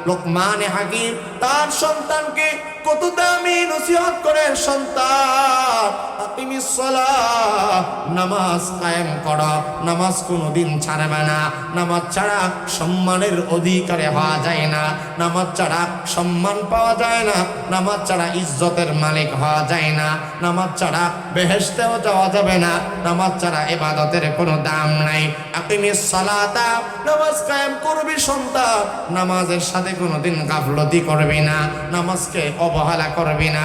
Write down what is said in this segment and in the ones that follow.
লোকমান হাকিম তার সন্তানকে কত দামি নসিহত করে, সন্তান আকিমিস সালাহ, নামাজ কায়েম করো, নামাজ কোনোদিন ছাড়বে না। নামাজ ছাড়া সম্মানের অধিকারী হওয়া যায় না, নামাজ ছাড়া সম্মান পাওয়া যায় না, নামাজ ছাড়া ইজ্জতের মালিক হওয়া যায় না, নামাজ ছাড়া বেহেশতেও যাওয়া যাবে না, নামাজ ছাড়া ইবাদতের কোনো দাম নাই। আকিমিস সালাতা, নামাজ কায়েম করবি সন্তান, নামাজের সাথে কোনোদিন গাফলতি করবি না, নামাজকে অবহেলা করবি না।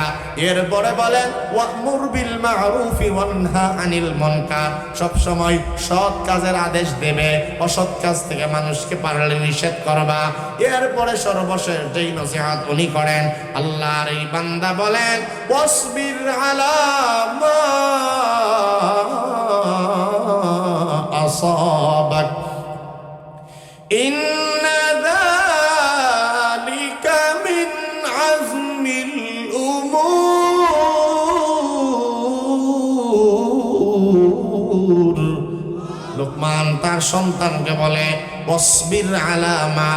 এরপরে বলেন ওয়া'মুর বিল মা'রুফি ওয়ানহা আনিল মুনকার, সব সময় সৎ কাজের আদেশ দেবে, অসৎ কাজ থেকে মানুষকে পারলে নিষেধ করবা। এরপরে সর্বশেষ যেই নসিহত উনি করেন, আল্লাহর এই বান্দা বলেন ওয়াসবির আলা মা আসাবাক ইন্না যালিকা মিন আযমিল উমুর। লোকমান তার সন্তানকে বলে ওয়াসবির আলা মা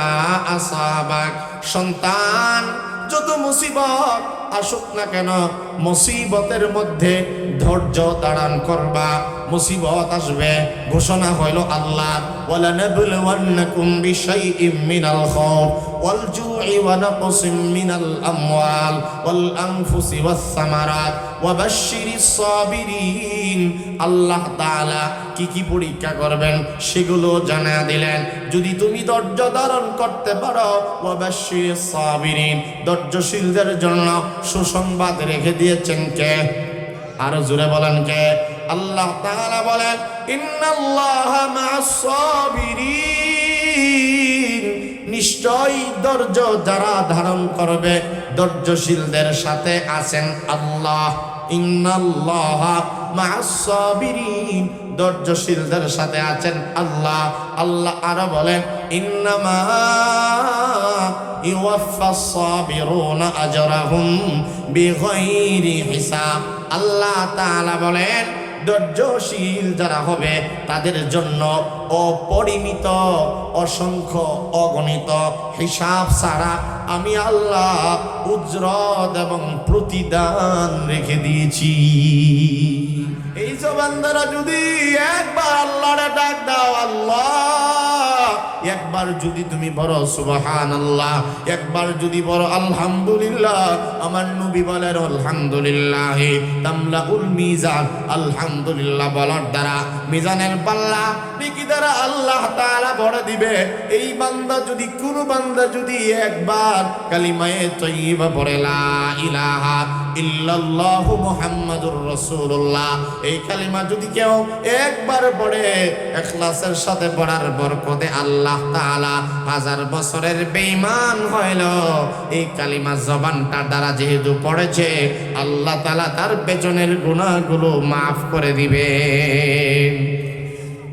আসাবাক, সন্তান যত মুসিবত আসুক না কেন, মুসিবতের মধ্যে ধৈর্য ধারণ করবা। মুসিবত আসবে, ঘোষণা হইল আল্লাহ ওয়ালানাবলুওয়ান্নাকুম বিশাইইম মিনাল খাউফ ওয়াল জু'i ওয়া নাকসিম মিনাল আমওয়াল ওয়াল আনফুসি ওয়াস সামারাত ওয়া বাশশিরিস সাবিরিন। আল্লাহ তাআলা কি কি পরীক্ষা করবেন সেগুলো জানা দিলেন। যদি তুমি ধৈর্য ধারণ করতে পারো, ওয়া বাশশিরিস সাবিরিন, ধৈর্যশীলদের জন্য সুসংবাদ রেখে দিয়েছেন কে? আরো জোরে বলেন কে? আল্লাহ তাআলা বলেন ইন্নাল্লাহা মা'আস সাবিরিন, নিশ্চয়ই ধৈর্য যারা ধারণ করবে ধৈর্যশীলদের সাথে আছেন আল্লাহ। ইন্নাল্লাহা মা'আস সাবিরিন, ধৈর্যশীলদের সাথে আছেন আল্লাহ। আল্লাহ আরো বলেন ইন্নামা ইউওয়াফাস সাবিরুনা আজরাহুম বিগাইরি হিসাব। আল্লাহ তাআলা বলেন ধৈর্যশীল যারা হবে তাদের জন্য অপরিমিত, অসংখ্য, অগণিত হিসাব ছাড়া আমি আল্লাহ উজরত এবং প্রতিদান রেখে দিয়েছি। এই যে বান্দারা যদি একবার আল্লাহরে ডাক দাও, আল্লাহ, একবার যদি তুমি বলো সুবহানাল্লাহ, একবার যদি বলো আলহামদুলিল্লাহ, আমার নবী বলেন আলহামদুলিল্লাহ তামলাউল মিজান, আলহামদুলিল্লাহ বলার দ্বারা মিজানের পাল্লা নেকি দ্বারা আল্লাহ তাআলা ভরে দিবে। এই বান্দা যদি, কোন বান্দা যদি একবার কালিমায়ে তাইয়্যিবা পড়ে লা ইলাহা ইল্লাল্লাহু মুহাম্মাদুর রাসূলুল্লাহ, এই কালিমা যদি কেউ একবার পড়ে ইখলাসের সাথে পড়ার বরকতে আল্লাহ তাআলা 1000 বছরের বেঈমান হইল এই কালিমা জবানটা দ্বারা যেহেতু পড়েছে, আল্লাহ তাআলা তার পেছনের গুনাহগুলো মাফ করে দিবেন।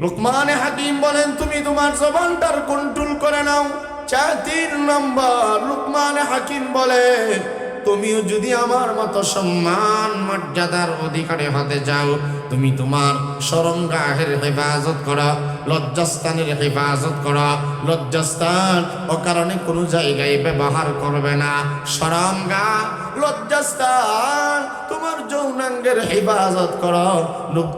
লোকমান হাকিম বলেন তুমি তোমার জবানটার কন্ট্রোল করে নাও। 3 নম্বর, লোকমান হাকিম বলে তুমিও যদি আমার মতো সম্মান মর্যাদার অধিকারী হতে যাও, তুমি তোমার শরমগাহের হেফাজত করো, লজ্জাস্থানের হেফাজত করো। লজ্জাস্থান অকারণে কোনো জায়গায় ব্যবহার করবে না। শরমগাহ, লজ্জাস্থান, তোমার যৌনাঙ্গের হেফাজত করো।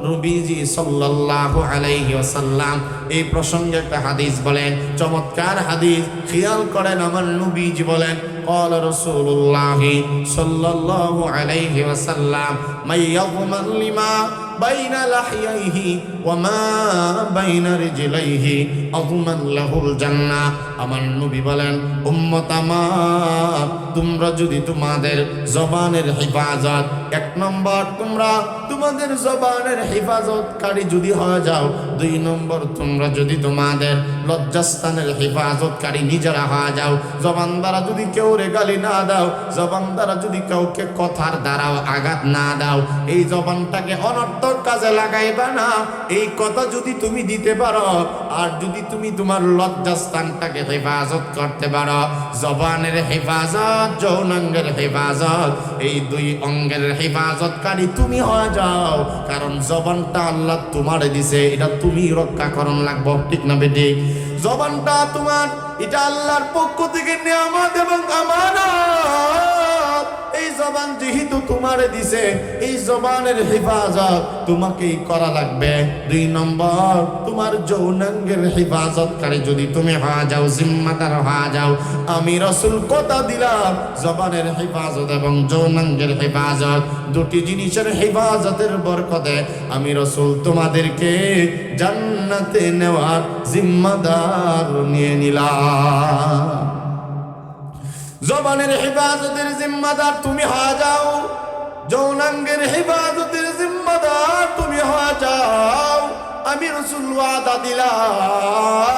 নবীজি সাল্লাল্লাহু আলাইহি ওয়াসাল্লাম এই প্রসঙ্গে একটা হাদিস বলেন, চমৎকার হাদিস, খেয়াল করেন। আমার নবীজি বলেন قال رسول الله صلى الله عليه وسلم من يضمن لما بين لحييه وما بين رجليه أضمن له الجنة। আমার নবী বলেন উম্মত আমার, তোমরা যদি তোমাদের জবানের হেফাজত, 1 নম্বর তোমরা তোমাদের জবানের হেফাজতকারী যদি হয়ে যাও, 2 নম্বর তোমরা যদি তোমাদের লজ্জাস্থানের হেফাজতকারী নিজেরা হয়ে যাও, জবান দ্বারা যদি কেউ গালি না দাও, জবান দ্বারা যদি কাউকে কথার দ্বারাও আঘাত না দাও, এই জবানটাকে অনর্থক কাজে লাগাইবা না। এই কথা যদি তুমি দিতে পারো, আর যদি তুমি তোমার লজ্জাস্থানটাকে হেফাজত করতে পারো, জবানের হেফাজত, যৌনাঙ্গের হেফাজত, এই 2 অঙ্গের হেফাজতকারী তুমি হয়ে যাও, কারণ জবানটা আল্লাহ তোমারে দিছে, এটা তুমি রক্ষা করণ লাগবো, ঠিক না বেটি? জবানটা তোমার, এটা আল্লাহর পক্ষ থেকে নিয়ামত এবং আমানত। এই জবান যেহেতু তোমারে দিছে, এই জবানের হেফাজত তোমাকেই করা লাগবে। 2 নম্বর, তোমার যৌনাঙ্গের হেফাজতকারী যদি তুমি হওয়া যাও, জিম্মাদার হওয়া যাও, আমি রাসূল কথা দিলাম, জবানের হেফাজত এবং যৌনাঙ্গের হেফাজত, দুটি জিনিসের হেফাজতের বরকতে আমি রাসূল তোমাদেরকে জান্নাতে নেওয়ার জিম্মাদার নিয়ে নিলাম। জবানের হেফাজতের জিম্মাদার তুমি হয়ে যাও, যৌনাঙ্গের হেফাজতের জিম্মাদার তুমি হয়ে যাও, আমি রাসূল ওয়াদা দিলাম,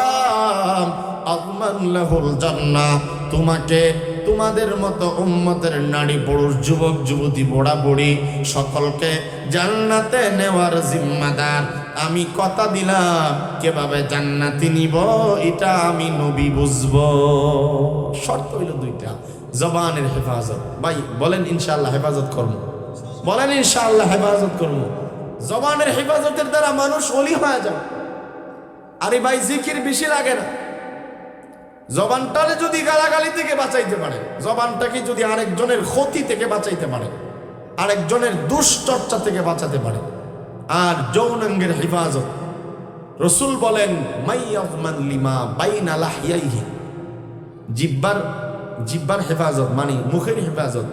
আযমান লাহুল জান্নাহ, তোমাকে তোমাদের মতো উম্মতের নারী পুরুষ যুবক যুবতী বুড়া বুড়ি সকলকে জান্নাতে নেওয়ার জিম্মাদার আমি কথা দিলাম। কিভাবে জান্নাতে নিব এটা আমি নবী বুঝবো। শর্ত হইল 2টা, জবানের হেফাজত। ভাই বলেন ইনশাআল্লাহ হেফাজত করব, বলেন ইনশাআল্লাহ হেফাজত করব। জবানের হেফাজতের দ্বারা মানুষ ওলি হয়ে যায়। আরে ভাই জিকির বেশি লাগে না, জবানটারে যদি গালাগালি থেকে বাঁচাইতে পারে, জবানটাকে যদি আরেকজনের ক্ষতি থেকে বাঁচাইতে পারে, আরেকজনের দুশ্চর্চা থেকে বাঁচাতে পারে। আর যৌনাঙ্গের হেফাজত, রাসূল বলেন মাইয়াজমান লিমা বাইনা লাহইয়াইহি, জিহ্বার হেফাজত মানে মুখের হেফাজত,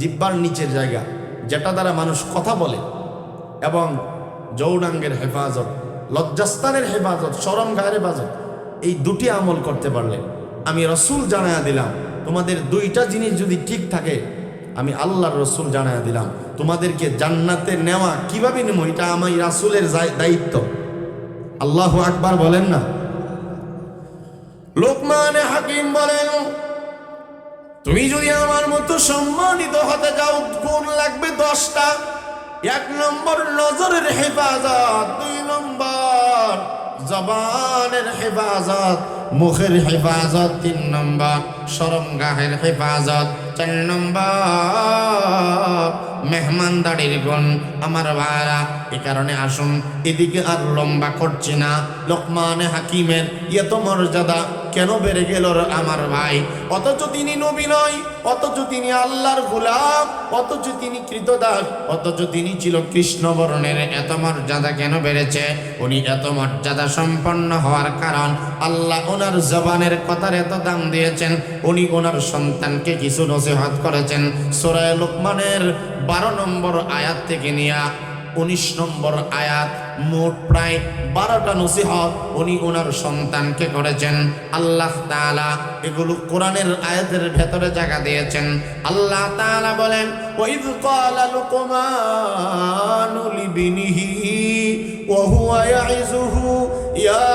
জিহ্বার নিচের জায়গা যেটা দ্বারা মানুষ কথা বলে, এবং যৌনাঙ্গের হেফাজত, লজ্জাস্থানের হেফাজত, শরম গায়ের হেফাজত, এই 2টি আমল করতে পারলে আমি রাসূল জানায়া দিলাম, তোমাদের 2টা জিনিস যদি ঠিক থাকে, আমি আল্লাহর রাসূল জানায়া দিলাম, তোমাদেরকে জান্নাতে নেওয়া কিভাবে নেব এটা আমার রাসূলের দায়িত্ব। আল্লাহু আকবার বলেন না। লোকমান হাকিম বলেন, তুমি যদি আমার মতো সম্মানিত হতে যাও, গুণ লাগবে 10টা। 1 নম্বর নজরের হেফাজত, 2 নম্বর জবানের হেফাজত, মুখের হেফাজত, 3 নম্বর শরমগাহের হেফাজত, 4 নম্বর মেহমানদারির গুণ। আমার ভাইরা, এ কারণে আসুন, এদিকে আর লম্বা করছি না। লোকমান হাকিমের এত মর্যাদা কেন বেড়ে গেল আমার ভাই? অথচ তিনি নবী নয়, অথচ তিনি আল্লাহর গোলাম, অথচ তিনি কৃতদাস, অথচ তিনি ছিল কৃষ্ণবর্ণের। এত মর্যাদা কেন বেড়েছে? উনি এত মর্যাদা সম্পন্ন হওয়ার কারণ আল্লাহ ওনার জবানের কথার এত দাম দিয়েছেন। উনি ওনার সন্তানকে কিছু নসিহত করেছেন। সূরা লোকমানের 12 নম্বর আয়াত থেকে নিয়ে 19 নম্বর আয়াত, মোট প্রায় 12টা নসিহত উনি ওনার সন্তানকে করেছেন। আল্লাহ তাআলা এগুলো কোরআনের আয়াতের ভেতরে জায়গা দিয়েছেন। আল্লাহ তাআলা বলেন, ওয়াইয ক্বালা লুকমানু লিবনিহি ওয়া হুয়া ইয়াইযুহু ইয়া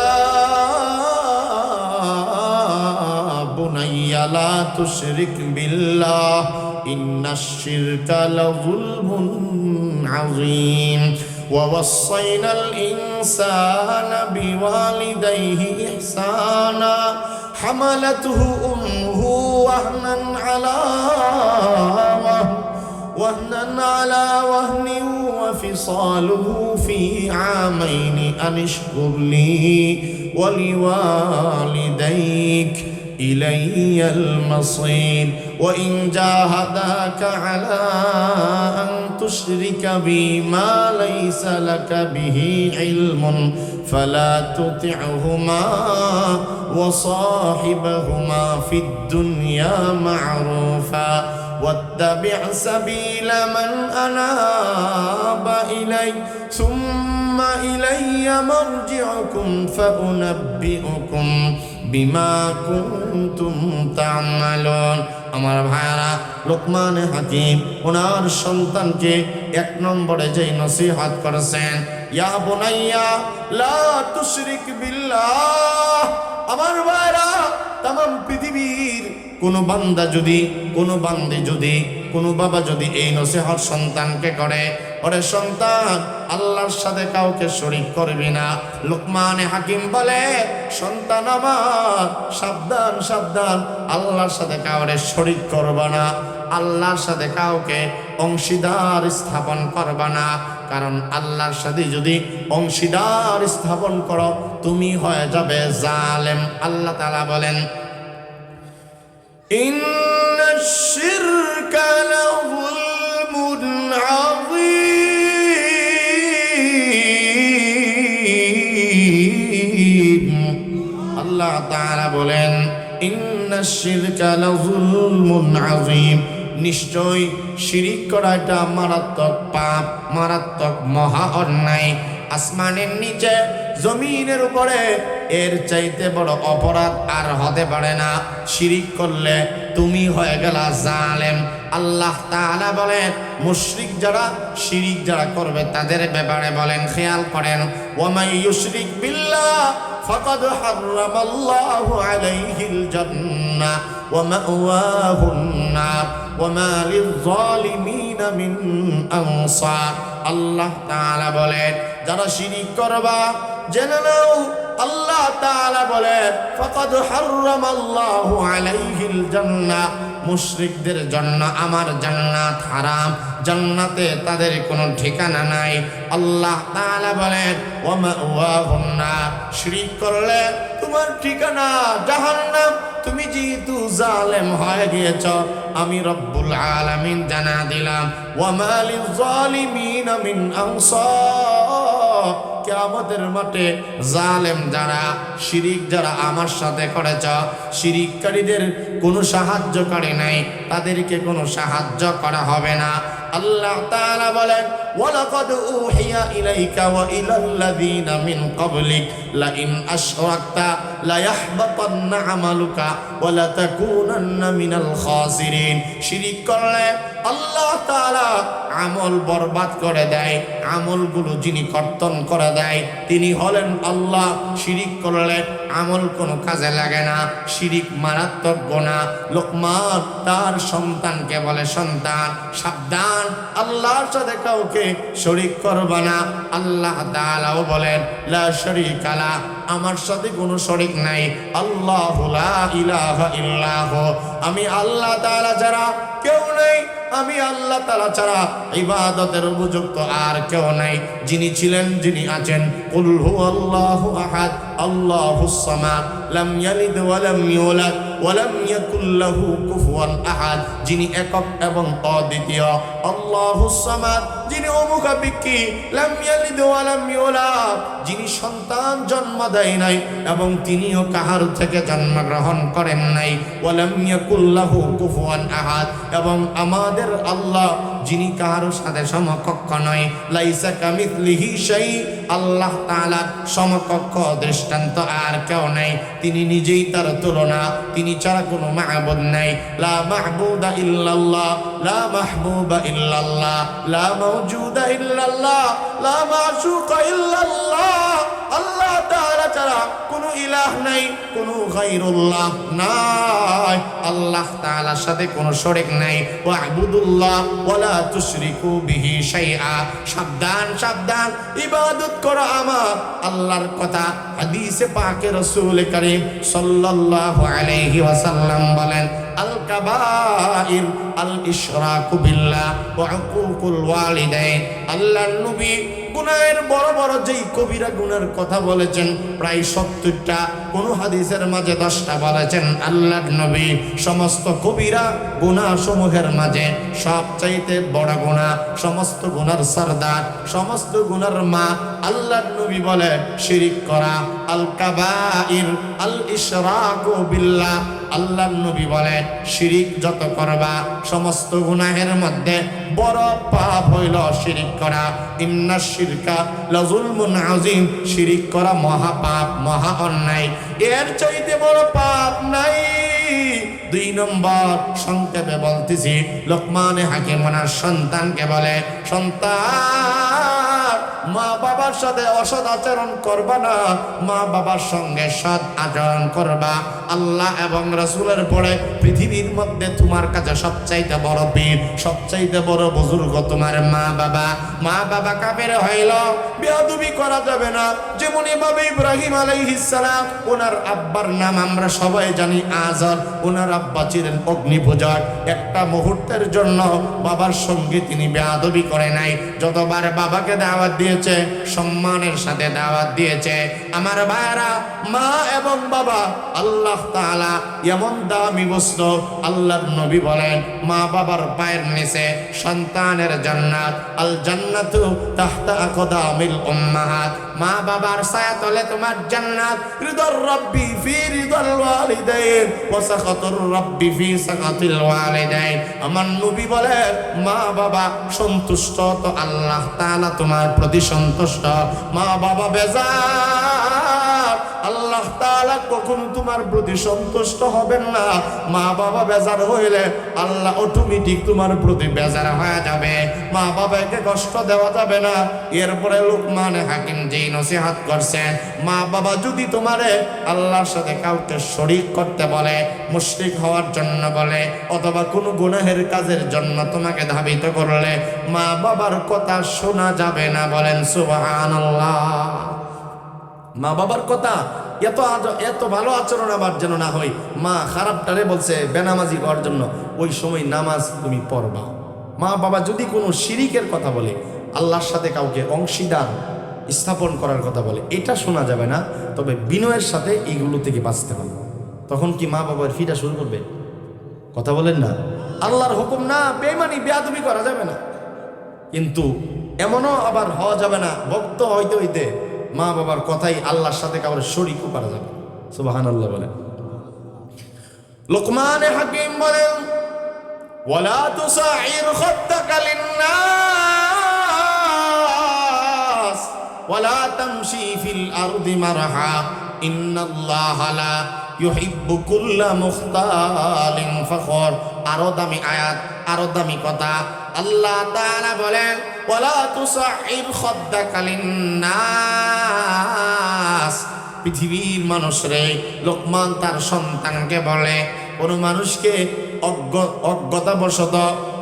বুনাইয়া লা তুশরিক বিল্লাহ ইন্নাশ শিরকা লাযুলমুন আযীম ووصينا الإنسان بوالديه إحسانا حملته أمه وهنا على وهن وفصاله في عامين أن اشكر لي ولوالديك إلي المصير وإن جاهداك على أن تشرك بي ما ليس لك به علم فلا تطعهما وصاحبهما في الدنيا معروفا واتبع سبيل من أناب إلي ثم إلي مرجعكم فأنبئكم বিমা কুনতুম তা'মালুন। আমার ভাইরা, লোকমান হাকিম ওনার সন্তানকে 1 নম্বরে যেই নসিহত করেছেন, ইয়া বুনাইয়া লা তুশরিক বিল্লাহ। আমার ভাইরা, तमाम পৃথিবীর কোনো বান্দা যদি, কোনো বান্দী যদি, কোনো বাবা যদি এই নসিহত সন্তানকে করে, ওরে সন্তান আল্লাহর সাথে কাউকে শরীক করবি না। লোকমান হাকিম বলে, সন্তান আমার সাবধান সাবধান, আল্লাহর সাথে কাউরে শরীক করবা না, আল্লাহর সাথে কাউকে অংশীদার স্থাপন করবা না। কারণ আল্লাহর সাথে যদি অংশীদার স্থাপন করো তুমি হয়ে যাবে জালেম। আল্লাহ তাআলা বলেন ইন্নাশ শিরকা লাযুলমুন আযীম। আল্লাহ তাআলা বলেন ইন্নাশ শিরকা লাযুলমুন আযীম, নিশ্চয় শিরিক করা এটা মারাত্মক পাপ, মারাত্মক মহা অন্যায়। আসমানের নিচে জমিনের উপরে এর চাইতে বড় অপরাধ আর হতে পারে না। শিরিক করলে তুমি হয়ে গেলা জালেম। আল্লাহ তাআলা বলেন মুশরিক যারা, শিরিক যারা করবে তাদের ব্যাপারে বলেন, খেয়াল করেন, ওয়ামাই ইউশরিক বিল্লাহ ফাকাদ হারামাল্লাহু আলাইহিল জান্নাহ ওয়া মাওয়াহুন নার ওয়া মা লিয-যালিমিনা মিন আনসার। আল্লাহ তাআলা বলেন যারা শিরিক করবা জেনে নাও, আল্লাহ তাআলা বলেন ফাকাদ হারামাল্লাহু আলাইহিল জান্নাহ, মুশরিকদের জন্য আমার জান্নাত হারাম, জান্নাতে তাদের কোনো ঠিকানা নাই। আল্লাহ তাআলা বলেন ওয়া মাওয়াহুন নার, শিরিক করলে তোমার ঠিকানা জাহান্নাম। তুমি যেহেতু জালেম হয়ে গিয়েছ, আমি রব্বুল আলামিন জানা দিলাম ওয়া মা লিয-যালিমিনা মিন আনসার। কিয়ামতের মাঠে জালেম যারা, শিরিক যারা আমার সাথে করেছ, শিরিককারীদের কোনো সাহায্যকারী নাই, তাদেরকে কোনো সাহায্য করা হবে না। আল্লাহ তাআলা বলেন ওয়ালাকাদ উহিয়া ইলাইকা ওয়া ইলাল্লাযীনা মিন ক্বাবলিক লাইন আশরাকতা লায়াহবাতান্না আমালুকা ওয়া লাতাকুনান্না মিনাল খাসিরিন। শিরিক করলে আল্লাহ তাআলা আমল বরবাদ করে দেয়, আমলগুলো যিনি কর্তন করে দেয় তিনি হলেন আল্লাহ। শিরিক করলে আমল কোনো কাজে লাগে না, শিরিক মারাত্মক গুনাহ। লোকমান তার সন্তানকে বলে, সন্তান সাবধান, আল্লাহর সাথে কাউকে শরীক করবা না। আল্লাহ তাআলাও বলেন লা শারীকা লা, আমার সাথে কোনো শরীক নাই। আল্লাহু লা ইলাহা ইল্লাহু, আমি আল্লাহ তাআলা ছাড়া কেউ নেই, আমি আল্লাহ তাআলা ছাড়া ইবাদতের উপযুক্ত আর কেউ নাই। যিনি ছিলেন, যিনি আছেন, কুল হুয়াল্লাহু আহাদ আল্লাহুস সামাদ লাম ইয়ালিদ ওয়া লাম ইউলাদ ওয়া লাম ইয়াকুল লাহু কুফুয়ান আহাদ, যিনি একক এবং অদ্বিতীয়। আল্লাহুস সামাদ, যিনি অমুখাপেক্ষী, লাম ইয়ালিদ ওয়া লাম ইউলাদ, যিনি সন্তান জন্ম দেয় নাই এবং তিনিও কাহার থেকে জন্মগ্রহণ করেন নাই। ওয়া লাম ইয়াকুল লাহু কুফুয়ান আহাদ, এবং আমাদের আল্লাহ যিনি কাহার সাথে সমকক্ষ নয়। লাইসা কামিথলিহি শাই, আল্লাহ তাআলার সমকক্ষ দৃষ্টান্ত আর কেউ নাই, তিনি নিজেই তার তুলনা, তিনি ছাড়া কোনো মা'বুদ নাই। লা মা'বুদা ইল্লাল্লাহ, লা মাহবুবা ইল্লাল্লাহ, লা মাওজুদা ইল্লাল্লাহ, লা মা'শুকা ইল্লাল্লাহ। আল্লাহ তাআলা ছাড়া কোনো ইলাহ নাই, কোনো গায়রুল্লাহ নাই। আল্লাহ তাআলার সাথে কোনো শরীক নাই। ওয়া'বুদুল্লাহ ওয়া লা তুশরিকু বিহি শাইআ, সাবধান সাবধান, ইবাদত করো আমার আল্লাহর কথা। হাদিসে পাকে রাসূল করিম সাল্লাল্লাহু আলাইহি ওয়াসাল্লাম বলেন আল কাবাইর আল ইশরাকু বিল্লাহ ওয়া উকুকুল ওয়ালিদাইন। আল্লাহর নবী গুনাহের বড় বড় যেই কবিরা গুনার কথা বলেছেন প্রায় 70টা, কোন হাদিসের মাঝে 10টা বলেছেন আল্লাহর নবী। সমস্ত কবিরা গুনাহ সমূহের মাঝে সবচাইতে বড় গুনাহ, সমস্ত গুনার সরদার, সমস্ত গুনার মা, আল্লাহর নবী বলে শিরিক করা। আল কাবাইর আল ইশরাকু বিল্লাহ, আল্লাহর নবী বলেন শিরিক যত করবা সমস্ত গুনাহের মধ্যে বড় পাপ হইল শিরিক করা। ইন্নাশ শিরকা লাযুলমুন আযীম, শিরিক করা মহা পাপ, মহা অন্যায়, এর চাইতে বড় পাপ নাই। 2 নম্বর সংক্ষেপে বলতেছি, লোকমানে হাকিম ওনার সন্তানকে বলে, সন্তান মা বাবার সাথে অসৎ আচরণ করবা না, মা বাবার সঙ্গে সৎ আচরণ করবা। আল্লাহ এবং রাসূলের পরে পৃথিবীর মধ্যে তোমার কাছে সবচাইতে বড় পীর, সবচাইতে বড় বুজুর্গ তোমার মা বাবা। মা বাবা কাফের হইল, বেয়াদবি করা যাবে না। যেমন এভাবে ইব্রাহিম আলাইহিস সালাম, ওনার আব্বার নাম আমরা সবাই জানি আজর। ওনার আব্বা ছিলেন অগ্নিপূজক। একটা মুহূর্তের জন্য বাবার সঙ্গে তিনি বেয়াদবি করে নাই। যতবার বাবাকে দাওয়াত দিয়েছে, সম্মানের সাথে দাওয়াত দিয়েছে। আমার ভাইরা, মা এবং বাবা আল্লাহ তাআলা এমন দামি বস্তু, আল্লাহর নবী বলেন মা বাবার পায়ের নিচে সন্তানের জান্নাত। আল জান্নাতু তাহতা আকদামিল উম্মাহাত। মা বাবার ছায়াতলে তোমার জান্নাত। রিদার রাব্বি ফি রিদাল ওয়ালিদাইন ওয়া সাখাতুর রাব্বি ফি সাখাতিল ওয়ালিদাইন। আমার নবী বলেন মা বাবা সন্তুষ্ট তো আল্লাহ তাআলা তোমার প্রতি সন্তুষ্ট। মা বাবা বেজার, আল্লাহ তাআলা কখনো তোমার প্রতি সন্তুষ্ট হবেন না। মা বাবা বেজার হইলে আল্লাহ অটোমেটিক তোমার প্রতি বেজার হয়ে যাবে। মা বাবাকে কষ্ট দেওয়া যাবে না। এরপরে লোকমান হাকিম যেই নসিহত করছেন, মা বাবা যদি তোমারে আল্লাহর সাথে কাউকে শরীক করতে বলে, মুশরিক হওয়ার জন্য বলে, অথবা কোনো গুনাহের কাজের জন্য তোমাকে ধাবিত করলে, মা বাবার কথা শোনা যাবে না। বলেন সুবহানাল্লাহ। মা বাবার কথা এত ভালো আচরণ আবার যেন না হয়। মা খারাপটারে বলছে বেনামাজি হওয়ার জন্য, ওই সময় নামাজ তুমি পড়বা। মা বাবা যদি কোনো শিরিকের কথা বলে, আল্লাহর সাথে কাউকে অংশীদার স্থাপন করার কথা বলে, এটা শোনা যাবে না। তবে বিনয়ের সাথে এইগুলো থেকে বাঁচতে হবে। তখন কি মা বাবার ফিটা শুরু করবে? কথা বলেন না। আল্লাহর হুকুম না, বেঈমানি বেয়াদবি করা যাবে না। কিন্তু এমনও আবার হওয়া যাবে না, ভক্ত হইতে হইতে মা বাবার কথাই আল্লাহর সাথে কাউকে শরীকও করা যাবে। সুবহানাল্লাহ বলেন। লোকমান হাকিম বলেন ওয়ালা তুসাইর খাদ্দাকা লিন্নাস ওয়ালা তামশি ফিল আরদি মারহা ইন্নাল্লাহা লা ইউহিব্বু কুল্লা মুখতালিন ফখর। আরো দামি আয়াত, আরো দামি কথা। আল্লাহ তাআলা বলেন ওয়ালা তুসাইর খাদ্দাকা লিন্নাস। পৃথিবীর মানুষরে লোকমান তার সন্তানকে বলে, কোনো মানুষকে অজ্ঞতাবশত,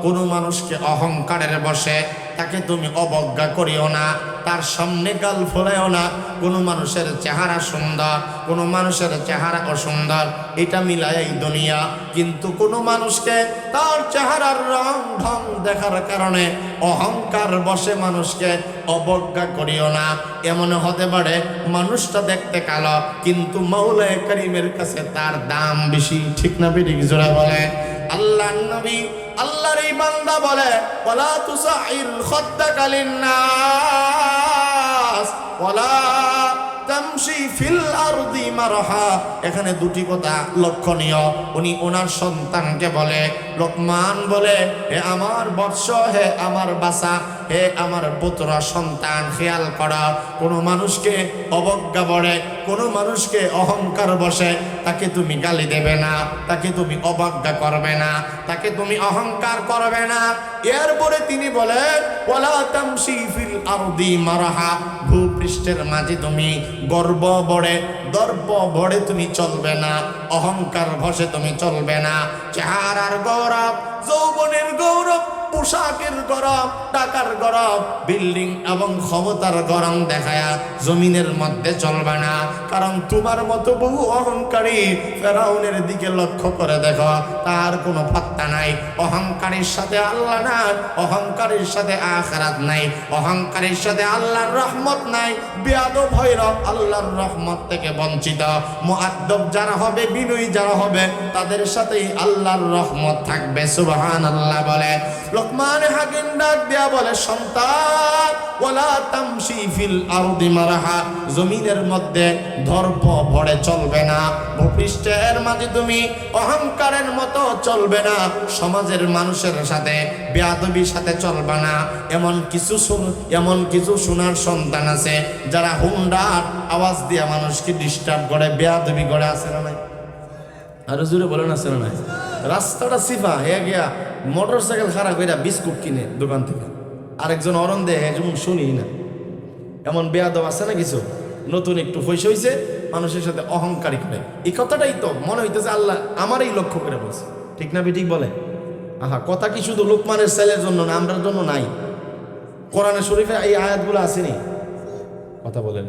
কোনো মানুষকে অহংকারের বশে তাকে তুমি অবজ্ঞা করিও না, তার সামনে গাল ফোলাইও না। কোনো মানুষের চেহারা সুন্দর, কোনো মানুষের চেহারা অসুন্দর, এটা মিলায় এই দুনিয়া। কিন্তু কোনো মানুষকে তার চেহারার রং ঢং দেখার কারণে অহংকার বশে মানুষকে অবজ্ঞা করিও না। এমন হতে পারে মানুষটা দেখতে কালো, কিন্তু মাওলা কারীমের কাছে তার দাম বেশি। ঠিক না বেঠিক? জোরে বলে। আল্লাহর নবী, আল্লাহর এই বান্দা বলে ওয়ালা তুসাইর খাদ্দাকা লিন্নাস ওয়ালা তামশি ফিল আরদি মারহা। এখানে দুটি কথা লক্ষণীয়। উনি ওনার সন্তানকে বলে, লোকমান বলে, হে আমার বৎস, হে আমার বাসা, হে আমার পুত্র সন্তান, খেয়াল করা, কোনো মানুষকে অবজ্ঞা বলে, কোনো মানুষকে অহংকার বসে তাকে তুমি গালি দেবে না, তাকে তুমি অবজ্ঞা করবে না, তাকে তুমি অহংকার করবে না। এরপরে তিনি বলেন ওয়ালা তামশি ফিল আরদি মারহা। ভূপৃষ্ঠের মাঝে তুমি গর্ব বড়ে, দর্প বড়ে তুমি চলবে না, অহংকার বসে তুমি চলবে না। চেহারার গৌরব, যৌবনের গৌরব, পোশাকের গরম, টাকার গরম, বিল্ডিং এবং ক্ষমতার গরম দেখায়া জমিনের মধ্যে চলবে না। কারণ তোমার মতো বহু অহংকারী ফেরাউনের দিকে লক্ষ্য করে দেখো, তার কোনো পাত্তা নাই। অহংকারীর সাথে আল্লাহ নাই, অহংকারীর সাথে আখিরাত নাই, অহংকারীর সাথে আল্লাহর রহমত নাই। বেয়াদব হইল আল্লাহর রহমত থেকে বঞ্চিত। মুআদ্দব যারা হবে, বিনয়ী যারা হবে, তাদের সাথেই আল্লাহর রহমত থাকবে। সুবহানাল্লাহ বলে। লোকমান হাকিম ডাক দিয়া বলে, সন্তান ওয়ালা তামশি ফিল আরদি মারহা। জমিনের মধ্যে দর্প ভরে চলবে না, ভূপৃষ্ঠের মাঝে তুমি অহংকারের মতো চলবে না, সমাজের মানুষের সাথে বেয়াদবির সাথে চলবে না। এমন কিছু সোনার সন্তান আছে যারা হুন্ডার আওয়াজ দিয়া মানুষকে ডিস্টার্ব করে, বেয়াদবি করে। আছে না নাই? আরো জোরে বলেন, আছে না নাই? রাস্তাটা সিফা হয়ে গিয়া মোটর সাইকেল খারাপ হইয়া বিস্কুট কিনে দোকান থেকে, আরেকজন অরণ দেয়, যেমন শুনি না। এমন বেয়াদব আছে না কিছু? নতুন একটু পয়সা হয়েছে, মানুষের সাথে অহংকারী করে। এই কথাটাই তো মনে হইতেছে আল্লাহ আমারই লক্ষ্য করে বলছে, ঠিক না ঠিক বলে? আহা, কথা কি শুধু লোকমানের ছেলের জন্য না, আমরার জন্য নাই? কোরআনে শরীফে এই আয়াতগুলো আসেনি? কথা বলেন।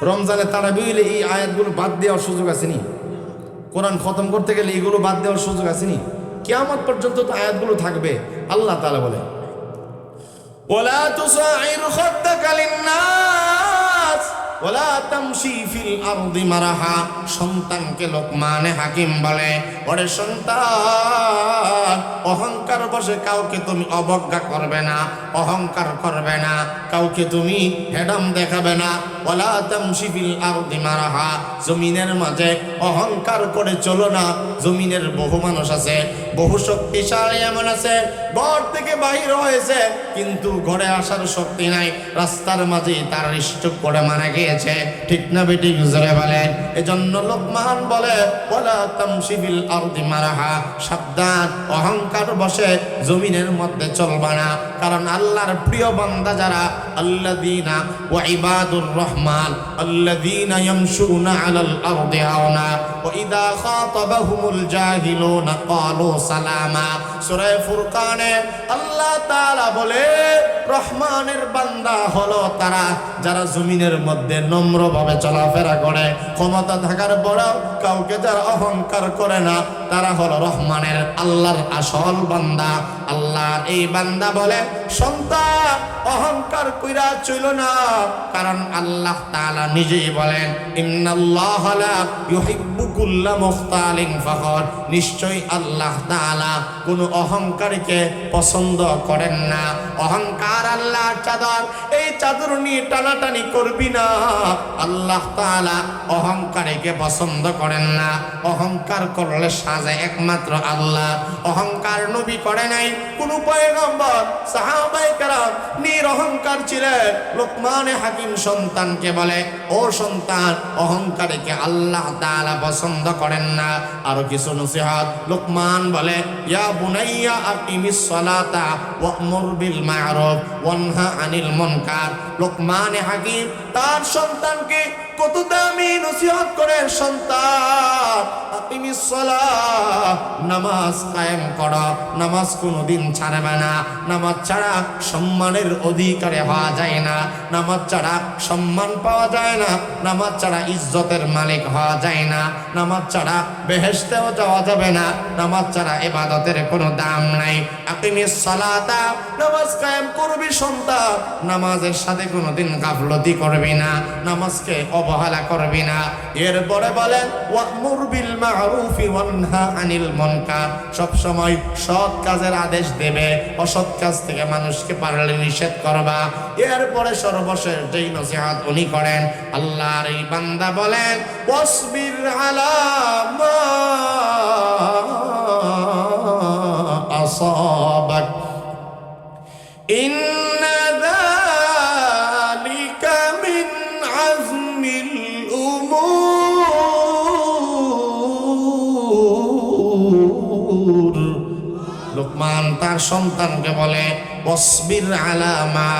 রমজানে তারাবি হইলে এই আয়াতগুলো বাদ দেওয়ার সুযোগ আসেনি? কোরআন খতম করতে গেলে এগুলো বাদ দেওয়ার সুযোগ আসেনি? কিয়ামত পর্যন্ত তো আয়াতগুলো থাকবে। আল্লাহ তাআলা বলে, ওয়ালা তুসাইর খাদ্দাকা লিন-নাস ওয়ালা তামশি ফিল আরদি মারাহা। সন্তানকে লোকমানে হাকিম বলে, ওরে সন্তান, অহংকার বসে কাউকে তুমি অবজ্ঞা করবে না, অহংকার করবে না, কাউকে তুমি হেডম দেখাবে না। ওয়ালা তামশি ফিল আরদি মারাহা, জমিনের মাঝে অহংকার করে চলো না। জমিনের বহু মানুষ আছে, বহু শক্তিশালী এমন আছে, ঘর থেকে বাহির হয়েছে কিন্তু ঘরে আসার শক্তি নাই, রাস্তার মাঝে তার স্ট্রোক করে মারা গিয়েছে, ঠিক না বেটি? জোরে বলেন। এজন্য লোকমান বলে, ওয়ালা তামশি ফিল আরদি মারাহা, সাবধান, অহংকার বসে জমিনের মধ্যে চলবা না। কারণ আল্লাহর প্রিয় বান্দা যারা, আল্লাযীনা ওয়া ইবাদুর রহমান আল্লাযীনা ইয়ামশুনা আলাল আরদি হাওনা ওয়া ইযা খাতাবাহুমুল জাহিলুনা ক্বালু সালামা। সূরা ফুরকানে আল্লাহ তাআলা বলে, রহমানের বান্দা হলো তারা যারা জমিনের মধ্যে নম্রভাবে চলাফেরা করে, ক্ষমতা থাকার পরেও কাউকে যারা অহংকার করে না, তারা হলো রহমানের আল্লাহর আসল বান্দা। আল্লাহর এই বান্দা বলে, সন্তান অহংকার কইরা চইল না, কারণ আল্লাহ তাআলা নিজেই বলেন, ইন্নাল্লাহা লা ইউহিব্বু কুল্লা মুখতালিন ফখর। নিশ্চয়ই আল্লাহ তাআলা কোন অহংকারীকে পছন্দ করেন না। অহংকার আল্লাহর চাদর, এই চাদর নিয়ে টানাটানি করবি না। আল্লাহ তাআলা অহংকারীকে পছন্দ করেন না। অহংকার করলে সাজে একমাত্র আল্লাহ। অহংকার নবী করে নাই, কোন পয়গম্বর, সাহাবায়ে কেরাম নিরহংকার ছিলেন। লোকমানে হাকিম সন্তানকে বলে, ও সন্তান, অহংকারীকে আল্লাহ তাআলা পছন্দ করেন না। আরো কিছু নসিহত লোকমান বলে, ইয়া বুনাইয়া আকিমিস সালাতা ওয়া'মুর বিল মা'রুফ ওয়ানহা আনিল মুনকার। লোকমানে হাকিম তার সন্তানকে কত দামি নসিহত করে, সন্তান আকিমিস সালাহ, নামাজ কায়েম করো, নামাজ কোনোদিন ছাড়বে না। নামাজ ছাড়া সম্মানের অধিকারী হওয়া যায় না, নামাজ ছাড়া সম্মান পাওয়া যায় না, নামাজ ছাড়া ইজ্জতের মালিক হওয়া যায় না, নামাজ ছাড়া বেহেশতেও যাওয়া যাবে না, নামাজ ছাড়া ইবাদতের কোনো দাম নাই। আকিমিস সালাতা, নামাজ কায়েম করবি সন্তান, নামাজের সাথে কোনোদিন গাফলতি করবি না, নামাজকে অবহেলা করবি না। এরপরে বলেন, ওয়া'মুর বিল মা'রুফি ওয়ানহা আনিল মুনকার। সব সময় সৎ কাজের আদেশ দেবে, অসৎ কাজ থেকে মানুষকে পারলে নিষেধ করবা। এরপরে সর্বশেষ যেই নসিহত উনি করেন, আল্লাহর এই বান্দা বলেন, ওয়াসবির আলা মা আসাবাক ইন্না যালিকা মিন আযমিল উমুর। লোকমান তার সন্তানকে বলে, ওয়াসবির আলা মা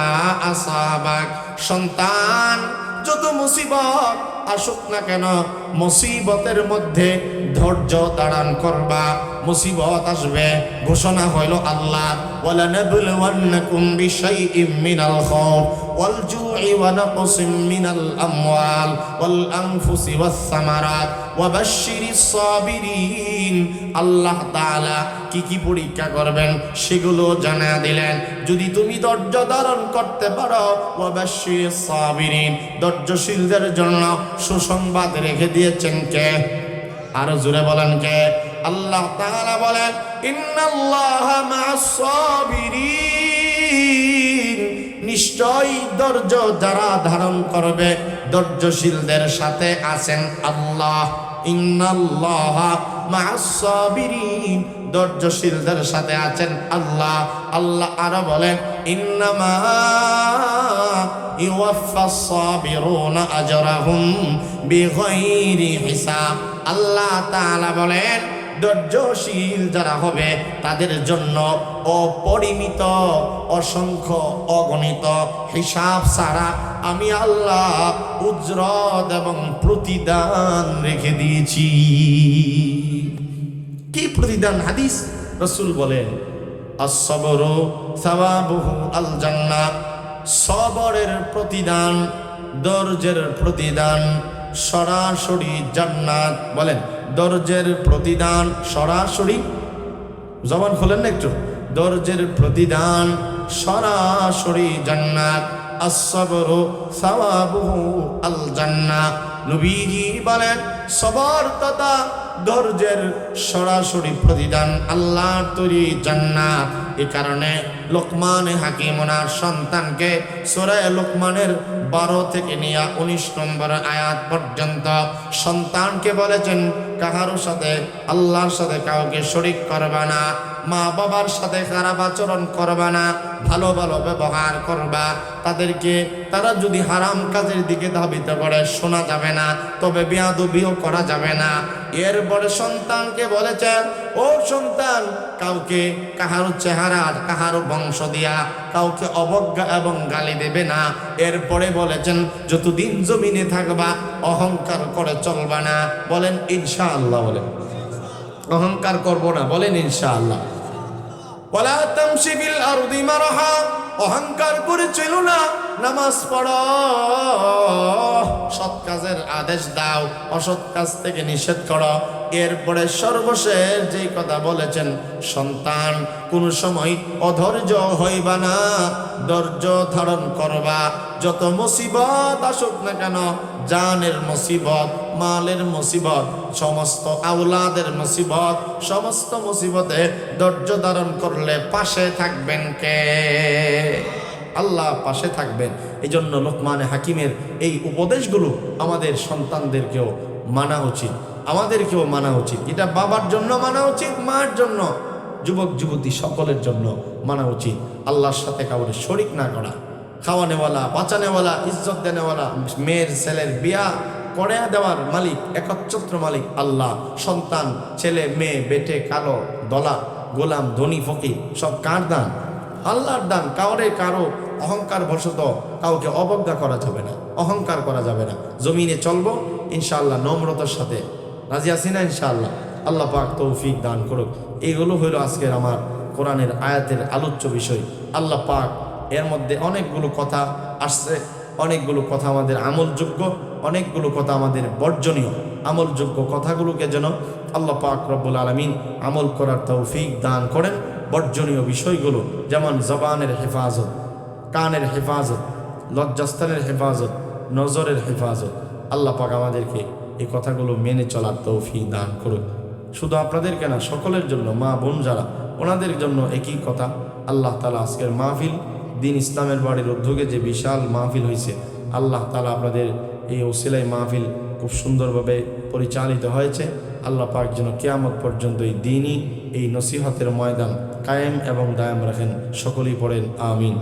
আসাবাক। সন্তান, যত মুসিবত আসুক না কেন, মুসিবতের মধ্যে ধৈর্য ধারণ করবা। মুসিবত আসবে, ঘোষণা হইল আল্লাহ, ওয়ালা নাবলুওয়ান্নাকুম বিশাইইম মিনাল খাউফ ওয়াল জু'i ওয়া নাকসিম মিনাল আমওয়াল ওয়াল আনফুসি ওয়াস সামারাত ওয়া বাশশিরিস সাবিরিন। আল্লাহ তাআলা কি কি পরীক্ষা করবেন সেগুলো জানা দিলেন। যদি তুমি ধৈর্য ধারণ করতে পারো, ওয়া বাশশিরিস সাবিরিন, ধৈর্যশীলদের জন্য সুসংবাদ রেখে দিয়েছেন কে? আরো জোরে বলেন কে? আল্লাহ তাআলা বলেন, ইন্নাল্লাহা মা'আস সাবিরিন। নিশ্চয়ই ধৈর্য যারা ধারণ করবে, ধৈর্যশীলদের সাথে আছেন আল্লাহ। ইন্নাল্লাহা মা'আস সাবিরিন, ধৈর্যশীলদের সাথে আছেন আল্লাহ। আল্লাহ আরো বলেন, ইন্নামা ইউওয়াফাস সাবিরুনা আজরাহুম বিগাইরি হিসাব। আল্লাহ তাআলা বলেন, ধৈর্যশীল যারা হবে তাদের জন্য অপরিমিত, অসংখ্য, অগণিত হিসাব ছাড়া আমি আল্লাহ উজরত এবং প্রতিদান রেখে দিয়েছি। কি প্রতিদান? হাদিস রাসূল বলেন, আস-সাবরু সাওয়াবুহু আল জান্নাহ, সবরের প্রতিদান, ধৈর্যের প্রতিদান সরাসরি জান্নাত। বলেন, ধৈর্যের প্রতিদান সরাসরি, জবান খোলেন না একটু, ধৈর্যের প্রতিদান সরাসরি জান্নাত। আস-সাবরু সাওয়াবুহু আল জান্নাহ। নবীজি বলেন, সবর তথা ধৈর্যের সরাসরি প্রতিদান আল্লাহর তৈরি জান্নাত। এই কারণে লোকমান হাকিম ওনার সন্তানকে সূরা লোকমানের 12 থেকে নিয়ে 19 নম্বর আয়াত পর্যন্ত সন্তানকে বলেছেন, কাহারও সাথে, আল্লাহর সাথে কাউকে শরীক করবা না, মা বাবার সাথে খারাপ আচরণ করবা না, ভালো ভালো ব্যবহার করবা তাদেরকে। তারা যদি হারাম কাজের দিকে ধাবিত করে শোনা যাবে না, তবে বেয়াদবিও করা যাবে না। এরপরে সন্তানকে বলেছেন, ও সন্তান, কাউকে কাহারো চেহারা, কাহারো বংশ দিয়া কাউকে অবজ্ঞা এবং গালি দেবে না। এরপরে বলেছেন, যতদিন জমিনে থাকবা অহংকার করে চলবা না। বলেন ইনশাআল্লাহ। বলেন অহংকার করব না। বলেন ইনশাআল্লাহ। ওয়ালা তামশি ফিল আরদি মারহা, অহংকার করে চলো না, নামাজ পড়ো, সৎ কাজের আদেশ দাও, অসৎ কাজ থেকে নিষেধ করো। এরপরে সর্বশেষ যেই কথা বলেছেন, সন্তান কোন সময় অধৈর্য হইবা না, ধৈর্য ধারণ করবা। যত মুসিবত আসুক না কেন, জানের মুসিবত, মালের মুসিবত, সমস্ত আওলাদের মুসিবত, সমস্ত মুসিবতে ধৈর্য ধারণ করলে পাশে থাকবেন কে? আল্লাহ পাশে থাকবেন। এই জন্য লোকমান হাকিমের এই উপদেশগুলো আমাদের সন্তানদেরকেও মানা উচিত, আমাদেরকেও মানা উচিত। এটা বাবার জন্য মানা উচিত, মার জন্য, যুবক যুবতী সকলের জন্য মানা উচিত। আল্লাহর সাথে কাউকে শরীক না করা, খাওয়ানেওয়ালা, বাঁচানেওয়ালা, ইজ্জত দেনেওয়ালা, মেয়ের ছেলের বিয়া করে দেওয়ার মালিক, একচ্ছত্র মালিক আল্লাহ। সন্তান, ছেলে মেয়ে, বেটে কালো দলা, গোলাম, ধনী ফকির সব কার দান? আল্লাহর দান। কারো অহংকার বশত কাউকে অবজ্ঞা করা যাবে না, অহংকার করা যাবে না। জমিনে চলবো ইনশাআল্লাহ নম্রতার সাথে। রাজি আছি না ইনশাআল্লাহ? আল্লাহ পাক তৌফিক দান করুক। এইগুলো হইল আজকের আমার কোরআনের আয়াতের আলোচ্য বিষয়। আল্লাহ পাক এর মধ্যে অনেকগুলো কথা আসছে, অনেকগুলো কথা আমাদের আমলযোগ্য, অনেকগুলো কথা আমাদের বর্জনীয়। আমলযোগ্য কথাগুলোকে যেন আল্লাহ পাক রব্বুল আলামিন আমল করার তৌফিক দান করেন। বর্জনীয় বিষয়গুলো যেমন জবানের হেফাজত, কানের হেফাজত, লজ্জাস্থানের হেফাজত, নজরের হেফাজত, আল্লাহ পাক আমাদেরকে এই কথাগুলো মেনে চলার তৌফিক দান করুক। শুধু আপনাদেরকে না, সকলের জন্য, মা বোন যারা, ওনাদের জন্য একই কথা। আল্লাহ তাআলা আজকের মাহফিল, দিন ইসলামের বাড়ির উদ্যোগে যে বিশাল মাহফিল হয়েছে, আল্লাহ তাআলা আপনাদের এই ওসিলাই মাহফিল খুব সুন্দরভাবে পরিচালিত হয়েছে। আল্লাহ পাক যেন কিয়ামত পর্যন্ত এই দিনই, এই নসিহতের ময়দান কায়েম এবং দায়াম রাখেন। সকলেই পড়েন আমিন।